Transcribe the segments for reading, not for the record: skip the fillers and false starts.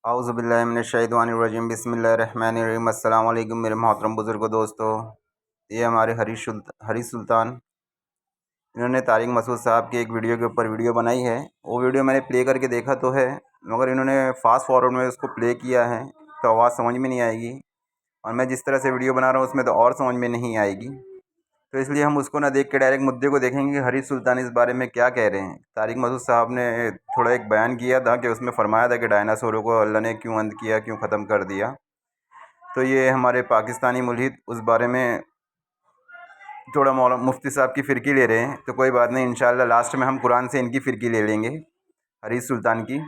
औज़ुबिल्लाहिमिनश्शैतानिर्रजीम बिस्मिल्लाहिर्रहमानिर्रहीम। अस्सलाम वालेकुम मेरे मोहतरम बुज़ुर्गो दोस्तों। ये हमारे हरीश सुल्तान, इन्होंने तारिक मसूद साहब की एक वीडियो के ऊपर वीडियो बनाई है। वो वीडियो मैंने प्ले करके देखा तो है, मगर इन्होंने फास्ट फॉरवर्ड में उसको प्ले किया है तो आवाज़ समझ में नहीं आएगी, और मैं जिस तरह से वीडियो बना रहा हूँ उसमें तो और समझ में नहीं आएगी। तो इसलिए हम उसको ना देख के डायरेक्ट मुद्दे को देखेंगे कि हरीश सुल्तान इस बारे में क्या कह रहे हैं। तारिक मसूद साहब ने थोड़ा एक बयान किया था कि उसमें फ़रमाया था कि डायनासोरों को अल्लाह ने क्यों अंत किया, क्यों ख़त्म कर दिया। तो ये हमारे पाकिस्तानी मुल्हिद उस बारे में थोड़ा मौला मुफ्ती साहब की फ़िरकी ले रहे हैं। तो कोई बात नहीं, इंशाअल्लाह लास्ट में हम कुरान से इनकी फ़िरकी ले लेंगे, हरीश सुल्तान की।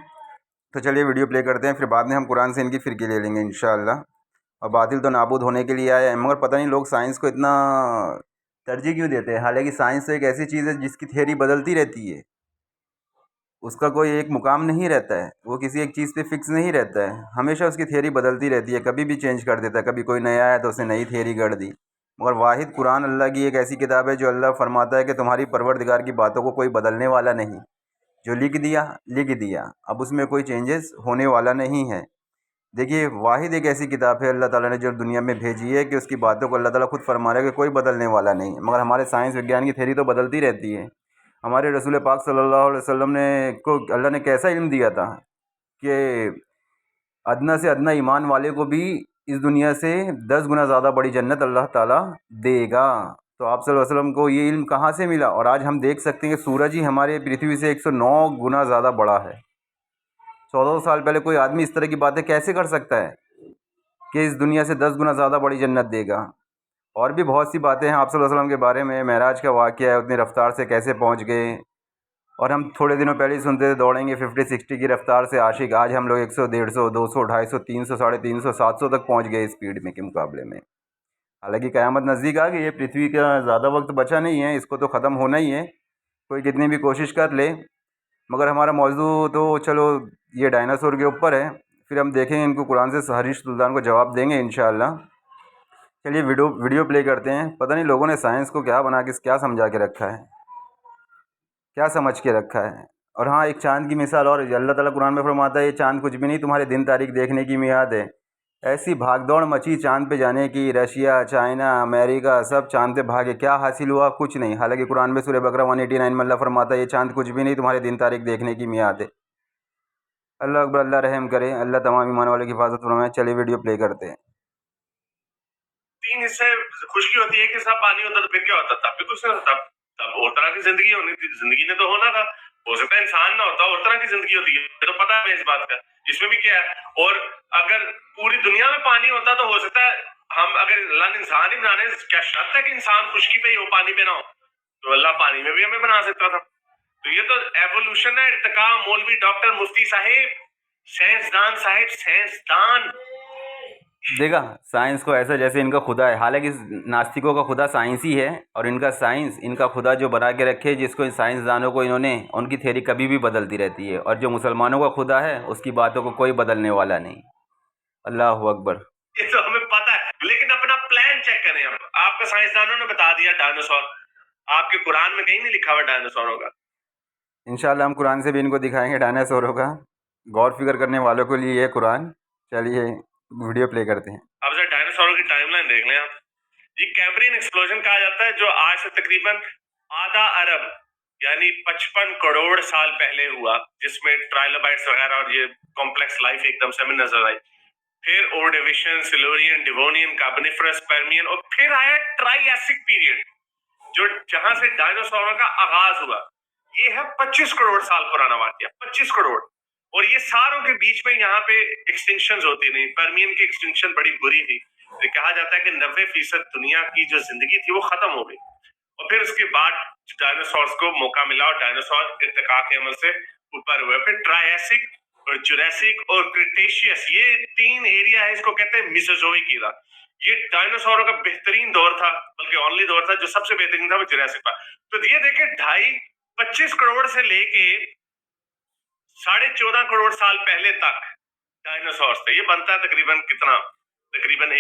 तो चलिए वीडियो प्ले करते हैं, फिर बाद में हम कुरान से इनकी फ़िरकी ले लेंगे इंशाअल्लाह। और बातिल तो नाबूद होने के लिए आया है, मगर पता नहीं लोग साइंस को इतना तरजीह क्यों देते हैं। हालांकि साइंस तो एक ऐसी चीज़ है जिसकी थियरी बदलती रहती है, उसका कोई एक मुकाम नहीं रहता है, वो किसी एक चीज़ पे फिक्स नहीं रहता है, हमेशा उसकी थियरी बदलती रहती है, कभी भी चेंज कर देता है। कभी कोई नया आया तो उसने नई थियरी गढ़ दी। मगर वाहिद कुरान अल्लाह की एक ऐसी किताब है जो अल्लाह फरमाता है कि तुम्हारी परवरदिगार की बातों को कोई बदलने वाला नहीं, जो लिख दिया, अब उसमें कोई चेंजेस होने वाला नहीं है। देखिए, वाहिद एक ऐसी किताब है अल्लाह ताला ने जो दुनिया में भेजी है कि उसकी बातों को अल्लाह ताला खुद फरमा रहा है कि कोई बदलने वाला नहीं। मगर हमारे साइंस विज्ञान की थ्योरी तो बदलती रहती है। हमारे रसूल पाक सल्लल्लाहु अलैहि वसल्लम ने को अल्लाह ने कैसा इल्म दिया था कि अदना से अदना ईमान वाले को भी इस दुनिया से 10 गुना ज़्यादा बड़ी जन्नत अल्लाह ताला देगा। तो आप सल्लल्लाहु अलैहि वसल्लम को ये इल्म कहाँ से मिला? और आज हम देख सकते हैं कि सूरज ही हमारे पृथ्वी से 109 गुना ज़्यादा बड़ा है। 14 साल पहले कोई आदमी इस तरह की बातें कैसे कर सकता है कि इस दुनिया से 10 गुना ज़्यादा बड़ी जन्नत देगा? और भी बहुत सी बातें हैं आप सल्लल्लाहु अलैहि वसल्लम के बारे में। मेराज का वाक़या है, उतनी रफ़्तार से कैसे पहुँच गए। और हम थोड़े दिनों पहले ही सुनते थे दौड़ेंगे 50-60 की रफ़्तार से आशिक, आज हम लोग 100, 150, 200, 250, 300, 350, 700 तक पहुँच गए स्पीड में के मुकाबले में। हालांकि क़यामत नज़दीक आ गई है, पृथ्वी का ज़्यादा वक्त बचा नहीं है, इसको तो ख़त्म होना ही है, कोई कितनी भी कोशिश कर ले। मगर हमारा मौजू तो चलो ये डायनासोर के ऊपर है, फिर हम देखेंगे इनको कुरान से हरीश सुल्तान को जवाब देंगे इंशाअल्लाह। चलिए वीडियो प्ले करते हैं। पता नहीं लोगों ने साइंस को क्या बना के क्या समझा के रखा है, क्या समझ के रखा है। और हाँ, एक चाँद की मिसाल और अल्लाह ताला कुरान में फरमाता है, ये चाँद कुछ भी नहीं, तुम्हारे दिन तारीख देखने की मियाद है। ऐसी भागदौड़ मची चाँद पे जाने की, रशिया, चाइना, अमेरिका सब चाँद पे भागे, क्या हासिल हुआ? कुछ नहीं। हालांकि कुरान में सूरह बकरा 189 में अल्लाह फरमाता है, ये चाँद कुछ भी नहीं, तुम्हारे दिन तारीख देखने की मियाद है। अल्लाह अकबर, अल्लाह रहम करे, अल्लाह तमाम ईमान वालों की हिफाजत फरमाए। चलिए वीडियो प्ले करते हैं। 3 हिस्से खुशकी होती है कि सब पानी होता तो फिर क्या होता? तब भी कुछ नहीं होता, तब और तरह की जिंदगी होनी थी, जिंदगी ने तो होना था। हो सकता है इंसान ना होता, और तरह की जिंदगी होती है, तो पता है इस बात का। इसमें भी क्या है, और अगर पूरी दुनिया में पानी होता तो हो सकता है हम, अगर अल्लाह ने इंसान ही बनाने, क्या शर्त है कि इंसान खुशकी पे ही हो, पानी पे ना हो? तो अल्लाह पानी में भी हमें बना सकता था। तो ये तो एवोल्यूशन है। इर्तिका मौलवी डॉक्टर मुफ्ती साहिब, साइंसदान साहिब, साइंसदान। देखा, साइंस को ऐसा जैसे इनका खुदा है। हालांकि नास्तिकों का खुदा साइंस ही है, और इनका साइंस इनका खुदा जो बना के रखे, जिसको साइंसदानों को इन्होंने, उनकी थ्योरी कभी भी बदलती रहती है। और जो मुसलमानों का खुदा है उसकी बातों को कोई बदलने वाला नहीं। अल्लाह अकबर। ये तो हमें पता है, लेकिन अपना प्लान चेक करें। अब आपका साइंसदानों ने बता दिया डायनासोर, आपके कुरान में कहीं नहीं लिखा हुआ डायनासोरों का। इंशाल्लाह हम कुरान से भी इनको दिखाएंगे डायनासोरों का। गौर फिक्र करने वालों के लिए ये कुरान। चलिए वीडियो प्ले करते हैं। अब जरा डायनासोरों की टाइमलाइन देख लें आप। ये कैम्ब्रियन एक्सप्लोजन कहा जाता है, जो आज से तकरीबन आधा अरब यानी 55 करोड़ साल पहले हुआ, जिसमें ट्राइलोबाइट्स वगैरह और ये कॉम्प्लेक्स लाइफ एकदम से हमें नजर आई। फिर ओर्डिविशियन, सिल्वरियन, डिवोनियन, कार्बोनिफरस, पर्मियन, और फिर आया ट्राइएसिक पीरियड, जो जहां से डायनासोरों का आगाज हुआ। ये है 25 करोड़ साल पुराना वाकया, 25 करोड़। और ये सारों के बीच में यहाँ पे एक्सटिंक्शन होती नहीं। पर्मियन की एक्सटिंक्शन बड़ी बुरी थी, तो कहा जाता है कि 90% दुनिया की जो जिंदगी थी वो खत्म हो गई। और फिर उसके बाद डायनासोर्स को मौका मिला, और डायनासोर इर्तिका के अमल से ऊपर हुए। फिर ट्रायसिक और जुरासिक और क्रिटेशियस, ये 3 एरिया है, इसको कहते हैं मेसोजोइक एरा। ये डायनासोरों का बेहतरीन दौर था, बल्कि ओनली दौर था। जो सबसे बेहतरीन था वो जुरासिक था। तो ये देखिए, 25 करोड़ से लेके 14.5 करोड़ साल पहले तक डायनासोर थे। ये बनता है तकरीबन कितना, तकरीबन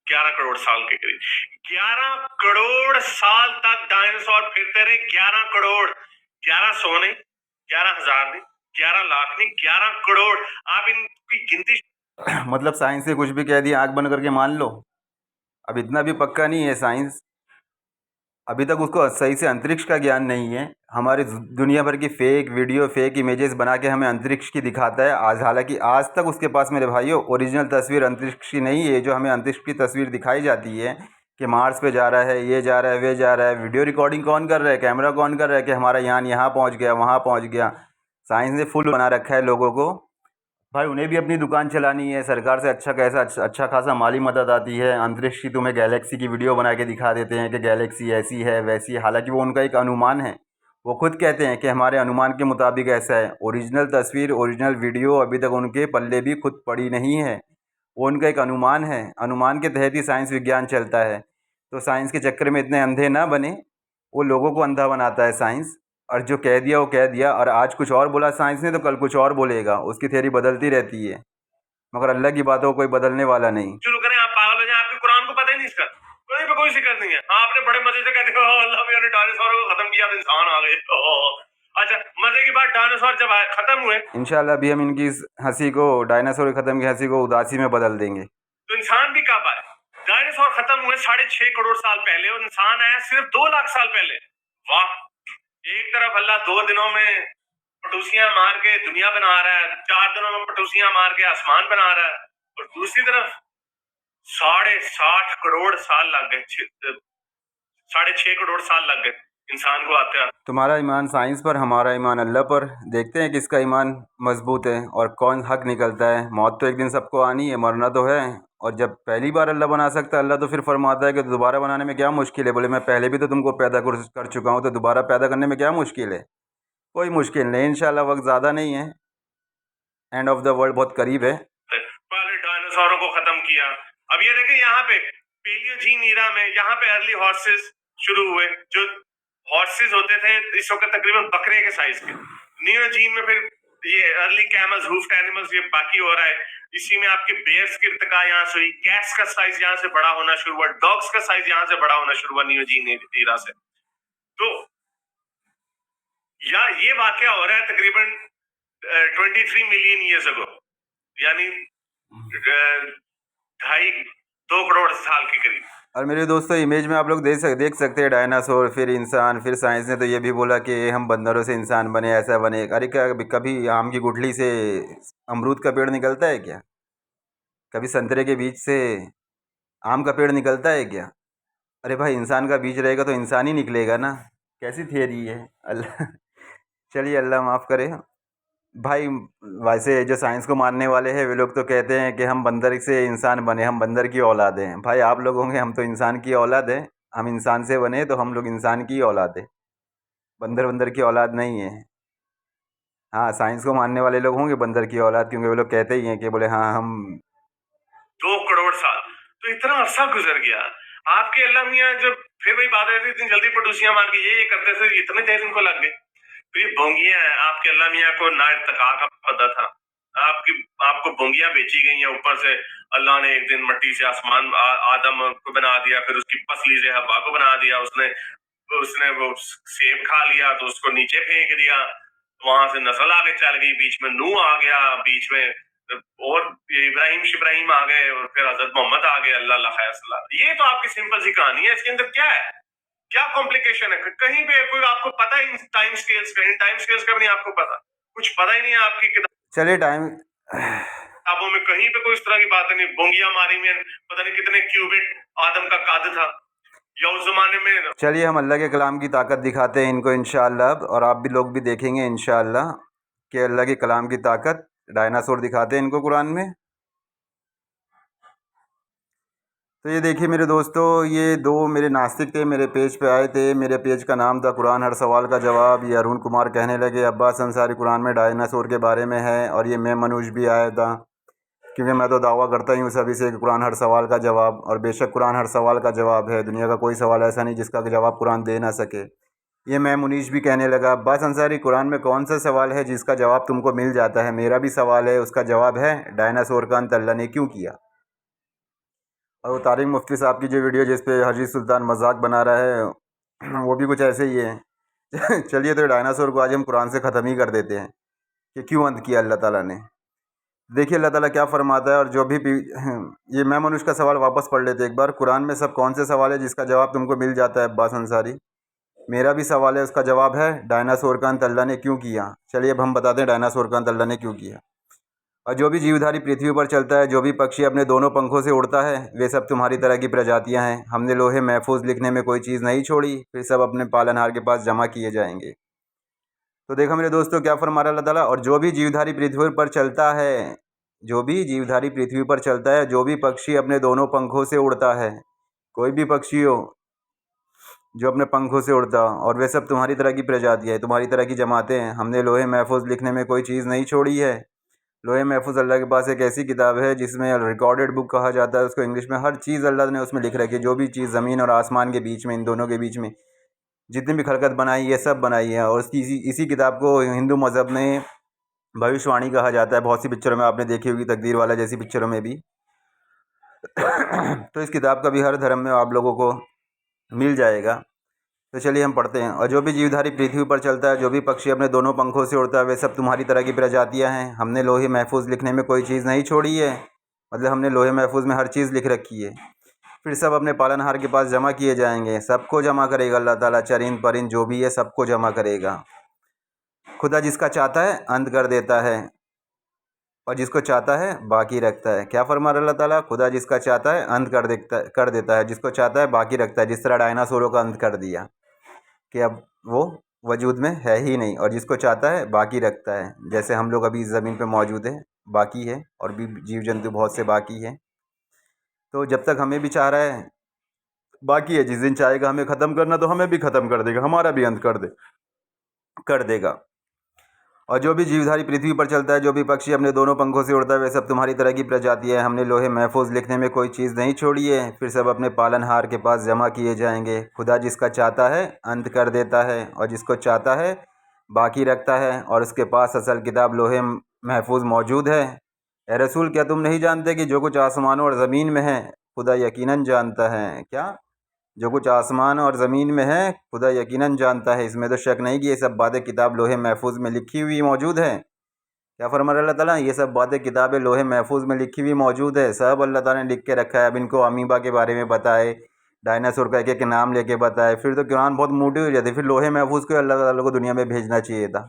11 करोड़ साल के करीब। 11 करोड़ साल तक डायनासोर फिरते रहे। 11 करोड़, 1100 नहीं, 11,000 नहीं, 11 लाख नहीं 11 करोड़। आप इनकी गिनती मतलब साइंस से कुछ भी कह दिया आँख बंद करके मान लो। अब इतना भी पक्का नहीं है साइंस। अभी तक उसको सही से अंतरिक्ष का ज्ञान नहीं है। हमारे दुनिया भर की फेक वीडियो, फेक इमेजेस बना के हमें अंतरिक्ष की दिखाता है। आज हालांकि आज तक उसके पास मेरे भाइयों ओरिजिनल तस्वीर अंतरिक्ष की नहीं है। जो हमें अंतरिक्ष की तस्वीर दिखाई जाती है कि मार्स पे जा रहा है, ये जा रहा है, वे जा रहा है, वीडियो रिकॉर्डिंग कौन कर रहा है, कैमरा कौन कर रहा है कि हमारा यान यहाँ पहुँच गया, वहाँ पहुँच गया। साइंस ने फुल बना रखा है लोगों को। भाई उन्हें भी अपनी दुकान चलानी है। सरकार से अच्छा खासा माली मदद आती है। अंतरिक्ष की तुम्हें गैलेक्सी की वीडियो बना के दिखा देते हैं कि गैलेक्सी ऐसी है वैसी है। हालांकि वो उनका एक अनुमान है। वो खुद कहते हैं कि हमारे अनुमान के मुताबिक ऐसा है। ओरिजिनल तस्वीर, ओरिजिनल वीडियो अभी तक उनके पल्ले भी खुद पड़ी नहीं है। वो उनका एक अनुमान है। अनुमान के तहत ही साइंस विज्ञान चलता है। तो साइंस के चक्कर में इतने अंधे ना बने। वो लोगों को अंधा बनाता है साइंस। और जो कह दिया वो कह दिया। और आज कुछ और बोला साइंस ने तो कल कुछ और बोलेगा। उसकी थ्योरी बदलती रहती है। मगर अल्लाह की बातों को कोई बदलने वाला नहीं। शुरू करें, आप पागल हो जाए। आपके कुरान को पता ही नहीं इसका, कहीं पे कोई शिकायत नहीं है। आपने बड़े मजे से कहते हो अल्लाह मियां ने डायनासोरों को खत्म किया तो इंसान आ गए। अच्छा, मजे की बात, डायनासोर जब खत्म हुए इंशाल्लाह अभी हम इनकी इस हंसी को, डायनासोर की खत्म की हंसी को उदासी में बदल देंगे। तो इंसान भी कब आए? डायनासोर खत्म हुए 6.5 करोड़ साल पहले और इंसान आया सिर्फ 2 लाख साल पहले। वाह! एक तरफ अल्लाह 2 दिनों में पटूसियां मार के दुनिया बना रहा है, 4 दिनों में पटूसियां मार के आसमान बना रहा है, और दूसरी तरफ 60.5 करोड़ साल लग गए, 6.5 करोड़ साल लग गए इंसान को आते हैं। तुम्हारा ईमान साइंस पर, हमारा ईमान अल्लाह पर। देखते हैं किसका ईमान मजबूत है और कौन हक निकलता है। मौत तो एक दिन सबको आनी है, मरना तो है। और जब पहली बार अल्लाह बना सकता है, अल्लाह तो फिर फरमाता है कि दोबारा बनाने में क्या मुश्किल है। बोले मैं पहले भी तो तुमको पैदा कर चुका हूँ, तो दोबारा पैदा करने में क्या मुश्किल है। कोई मुश्किल नहीं। इंशाल्लाह वक्त ज़्यादा नहीं है। एंड ऑफ द वर्ल्ड बहुत करीब है। पहले डायनासोरों को खत्म किया। अब ये देखिए यहाँ पे पेलियोजीन ईरा में यहाँ पे अर्ली हॉर्सेस शुरू हुए। जो हॉर्सेस होते थे इस वक्त तकरीबन बकरे के साइज के। नियोजीन में फिर ये अर्ली कैमल्स, हूफ्ड एनिमल्स, ये बाकी हो रहा है। इसी में आपके बेयर्स की इर्तिका यहाँ से हुई। कैट्स का साइज यहाँ से बड़ा होना शुरू हुआ। डॉग्स का साइज यहाँ से बड़ा होना शुरू हुआ नियोजीन ईरा से। तो ये वाकया हो रहा है तकरीबन 23 मिलियन ईयर्स अगो, यानी 2.5 करोड़ साल के करीब। और मेरे दोस्तों इमेज में आप लोग देख सकते हैं डायनासोर, फिर इंसान, फिर साइंस ने तो ये भी बोला कि हम बंदरों से इंसान बने, ऐसा बने। अरे क्या कभी आम की गुठली से अमरूद का पेड़ निकलता है क्या? कभी संतरे के बीज से आम का पेड़ निकलता है क्या? अरे भाई इंसान का बीज रहेगा तो इंसान ही निकलेगा ना। कैसी थियरी है अल्लाह। चलिए अल्लाह माफ़ करे भाई। वैसे जो साइंस को मानने वाले हैं वे लोग तो कहते हैं कि हम बंदर से इंसान बने, हम बंदर की औलाद हैं। भाई आप लोग होंगे, हम तो इंसान की औलाद हैं। हम इंसान से बने तो हम लोग इंसान की औलाद है, बंदर की औलाद नहीं है। हाँ, साइंस को मानने वाले लोग होंगे बंदर की औलाद, क्योंकि वे लोग कहते ही हैं कि बोले हाँ हम 2 करोड़ साल। तो इतना अरसा गुजर गया। आपके अल्लाह मियाँ जब फिर वही बात रहती, इतनी जल्दी पटूसियां मार के ये करते थे, इतने देर इनको लग गए। तो ये भोंगियां हैं। आपके अल्लाह मियाँ को ना इर्तिका का पता था। आपको भोंगियां बेची गई हैं ऊपर से। अल्लाह ने एक दिन मिट्टी से आसमान आदम को बना दिया, फिर उसकी पसली से हवा को बना दिया। उसने वो सेब खा लिया तो उसको नीचे फेंक दिया, वहां से नस्ल आगे चल गई। बीच में नूह आ गया, बीच में और इब्राहिम आ गए, और फिर हजरत मोहम्मद आ गए। अल्लाह खैर। ये तो आपकी सिंपल सी कहानी है। इसके अंदर क्या है, क्या कॉम्प्लिकेशन है? कहीं पे कोई आपको पता ही टाइम स्केल्स का, इन टाइम स्केल्स का भी नहीं आपको पता, कुछ पता ही नहीं है आपकी चलिए टाइम किताबों में कहीं पे कोई इस तरह की बात नहीं। बोंगिया मारी में पता नहीं कितने क्यूबिट आदम का कद था या उस जमाने में। चलिए हम अल्लाह के कलाम की ताकत दिखाते हैं इनको इंशाअल्लाह, और आप भी लोग भी देखेंगे इंशाअल्लाह कि अल्लाह के कलाम की ताकत। डायनासोर दिखाते हैं इनको कुरान में। तो ये देखिए मेरे दोस्तों, ये दो मेरे नास्तिक थे, मेरे पेज पे आए थे। मेरे पेज का नाम था कुरान हर सवाल का जवाब। ये अरुण कुमार कहने लगे अब्बास अंसारी कुरान में डायनासोर के बारे में है, और ये मैं मनुज भी आया था, क्योंकि मैं तो दावा करता ही हूँ सभी से कि कुरान हर सवाल का जवाब। और बेशक कुरान हर सवाल का जवाब है। दुनिया का कोई सवाल ऐसा नहीं जिसका जवाब कुरान दे ना सके। ये मैं मुनीश भी कहने लगा अब्बास अंसारी कुरान में कौन सा सवाल है जिसका जवाब तुमको मिल जाता है? मेरा भी सवाल है, उसका जवाब है डायनासोर का अंत अल्लाह ने क्यों किया। और वो तारिक मुफ्ती साहब की जो वीडियो जिस पे हजी सुल्तान मजाक बना रहा है वो भी कुछ ऐसे ही है। चलिए तो डायनासोर को आज हम कुरान से ख़त्म ही कर देते हैं। कि क्यों अंत किया अल्लाह ताला ने। देखिए अल्लाह ताला क्या फरमाता है। और जो भी ये मैं मनुष्य का सवाल वापस पढ़ लेते एक बार। कुरान में सब कौन से सवाल है जिसका जवाब तुमको मिल जाता है अब्बास अंसारी? मेरा भी सवाल है, उसका जवाब है डायनासोर का अंत अल्लाह ने क्यों किया। चलिए अब हम बताते हैं डायनासोर का अंत अल्लाह ने क्यों किया। और जो भी जीवधारी पृथ्वी पर चलता है, जो भी पक्षी अपने दोनों पंखों से उड़ता है, वे सब तुम्हारी तरह की प्रजातियां हैं। हमने लोहे महफूज लिखने में कोई चीज़ नहीं छोड़ी, फिर सब अपने पालनहार के पास जमा किए जाएंगे। तो देखो मेरे दोस्तों क्या फरमा रहा अल्लाह ताला। और जो भी जीवधारी पृथ्वी पर चलता है, जो भी जीवधारी पृथ्वी पर चलता है, जो भी पक्षी अपने दोनों पंखों से उड़ता है, कोई भी पक्षी हो जो अपने पंखों से उड़ता, और वे सब तुम्हारी तरह की प्रजातियाँ है, तुम्हारी तरह की जमातें हैं। हमने लोहे महफूज लिखने में कोई चीज़ नहीं छोड़ी है। लोहे महफूज अल्लाह के पास एक ऐसी किताब है जिसमें रिकॉर्डेड बुक कहा जाता है उसको इंग्लिश में। हर चीज़ अल्लाह ने उसमें लिख रखी है। जो भी चीज़ ज़मीन और आसमान के बीच में, इन दोनों के बीच में जितनी भी खलकत बनाई है सब बनाई है। और उसकी इसी किताब को हिंदू मज़हब में भविष्यवाणी कहा जाता है। बहुत सी पिक्चरों में आपने देखी होगी, तकदीर वाला जैसी पिक्चरों में भी। तो इस किताब का भी हर धर्म में आप लोगों को मिल जाएगा। तो चलिए हम पढ़ते हैं। और जो भी जीवधारी पृथ्वी पर चलता है, जो भी पक्षी अपने दोनों पंखों से उड़ता है, वे सब तुम्हारी तरह की प्रजातियां हैं। हमने लोहे महफूज लिखने में कोई चीज़ नहीं छोड़ी है, मतलब हमने लोहे महफूज में हर चीज़ लिख रखी है। फिर सब अपने पालनहार के पास जमा किए जाएंगे। सबको जमा करेगा अल्लाह ताला, चरिंद परिंद जो भी है सबको जमा करेगा। खुदा जिसका चाहता है अंत कर देता है, और जिसको चाहता है बाकी रखता है। क्या फरमा रहा अल्लाह ताला? खुदा जिसका चाहता है अंत कर देता है, जिसको चाहता है बाकी रखता है। जिस तरह डायनासोरों का अंत कर दिया कि अब वो वजूद में है ही नहीं, और जिसको चाहता है बाकी रखता है। जैसे हम लोग अभी इस ज़मीन पे मौजूद है, बाकी है, और भी जीव जंतु बहुत से बाकी हैं। तो जब तक हमें भी चाह रहा है बाकी है, जिस दिन चाहेगा हमें ख़त्म करना तो हमें भी ख़त्म कर देगा, हमारा भी अंत कर देगा। और जो भी जीवधारी पृथ्वी पर चलता है, जो भी पक्षी अपने दोनों पंखों से उड़ता है, वे सब तुम्हारी तरह की प्रजाति है। हमने लोहे महफूज लिखने में कोई चीज़ नहीं छोड़ी है, फिर सब अपने पालनहार के पास जमा किए जाएंगे। खुदा जिसका चाहता है अंत कर देता है, और जिसको चाहता है बाकी रखता है, और उसके पास असल किताब लोहे महफूज मौजूद है। ए रसूल, क्या तुम नहीं जानते कि जो कुछ आसमानों और ज़मीन में है खुदा यकीनन जानता है? क्या? जो कुछ आसमान और ज़मीन में है खुदा यकीनन जानता है, इसमें तो शक नहीं कि ये सब बातें किताब लोहे महफूज में लिखी हुई मौजूद है। क्या फरमा रहा अल्लाह ताला? ये सब बातें किताबें लोहे महफूज में लिखी हुई मौजूद है, सब अल्लाह ताला ने लिख के रखा है। अब इनको अमीबा के बारे में बताए, डायनासोर का एक एक नाम लेके बताए, फिर तो कुरान बहुत मोटी हो जाती। फिर लोहे महफूज को अल्लाह ताला को दुनिया में भेजना चाहिए था।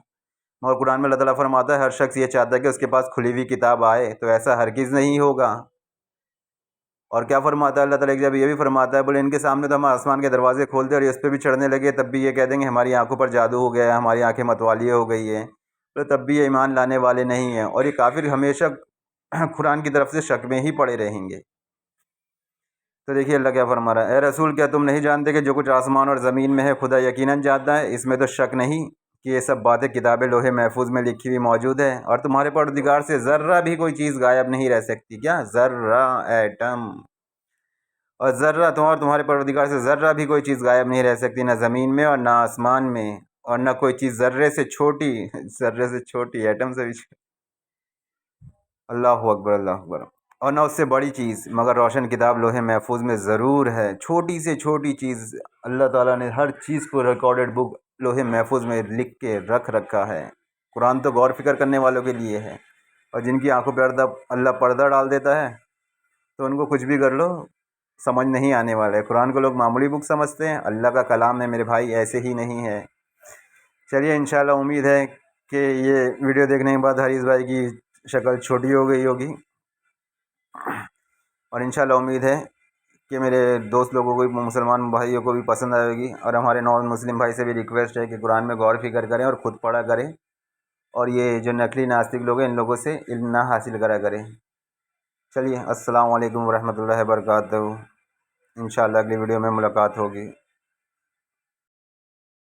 मगर कुरान में अल्लाह ताला फरमाता है हर शख्स ये चाहता है कि उसके पास खुली हुई किताब आए, तो ऐसा हरगिज़ नहीं होगा। और क्या फरमाता है अल्लाह ताला? जब ये भी फरमाता है, बोले इनके सामने तो हम आसमान के दरवाजे खोलते और इस पर भी चढ़ने लगे, तब भी ये कह देंगे हमारी आंखों पर जादू हो गया है, हमारी आंखें मतवाली हो गई है, तो तब भी ये ईमान लाने वाले नहीं हैं। और ये काफिर हमेशा कुरान की तरफ से शक में ही पड़े रहेंगे। तो देखिए अल्लाह क्या फरमा रहा है, ए रसूल, क्या तुम नहीं जानते कि जो कुछ आसमान और ज़मीन में है खुदा यकीनन जानता है, इसमें तो शक नहीं कि ये सब बातें किताबें लोहे महफूज में लिखी हुई मौजूद है। और तुम्हारे परवरदिगार से ज़र्रा भी कोई चीज़ गायब नहीं रह सकती। क्या? ज़र्रा, एटम। और ज़र्रा तुम्हारे परवरदिगार से ज़र्रा भी कोई चीज़ गायब नहीं रह सकती, ना ज़मीन में और ना आसमान में, और ना कोई चीज़ ज़र्रे से छोटी ज़र्रे से छोटी, एटम से भी अल्लाह अकबर, अल्लाह अकबर। और ना उससे बड़ी चीज़, मगर रोशन किताब लोहे महफूज में ज़रूर है। छोटी से छोटी चीज़ अल्लाह ताला ने हर चीज़ को रिकॉर्डेड बुक लोहे महफूज में लिख के रख रखा है। कुरान तो गौर फिक्र करने वालों के लिए है, और जिनकी आंखों पर अल्लाह पर्दा डाल देता है तो उनको कुछ भी कर लो समझ नहीं आने वाला है। कुरान को लोग मामूली बुक समझते हैं, अल्लाह का कलाम है मेरे भाई, ऐसे ही नहीं है। चलिए इंशाल्लाह उम्मीद है कि ये वीडियो देखने के बाद हरीश भाई की शक्ल छोटी हो गई होगी, और इंशाल्लाह उम्मीद है कि मेरे दोस्त लोगों को भी, मुसलमान भाइयों को भी पसंद आएगी। और हमारे नॉन मुस्लिम भाई से भी रिक्वेस्ट है कि कुरान में गौर फिक्र करें और ख़ुद पढ़ा करें, और ये जो नकली नास्तिक लोग हैं इन लोगों से इल्म ना हासिल करा करें। चलिए अस्सलाम वालेकुम वरहमतुल्लाहि वबरकातुहू। इंशाल्लाह अगली वीडियो में मुलाकात होगी।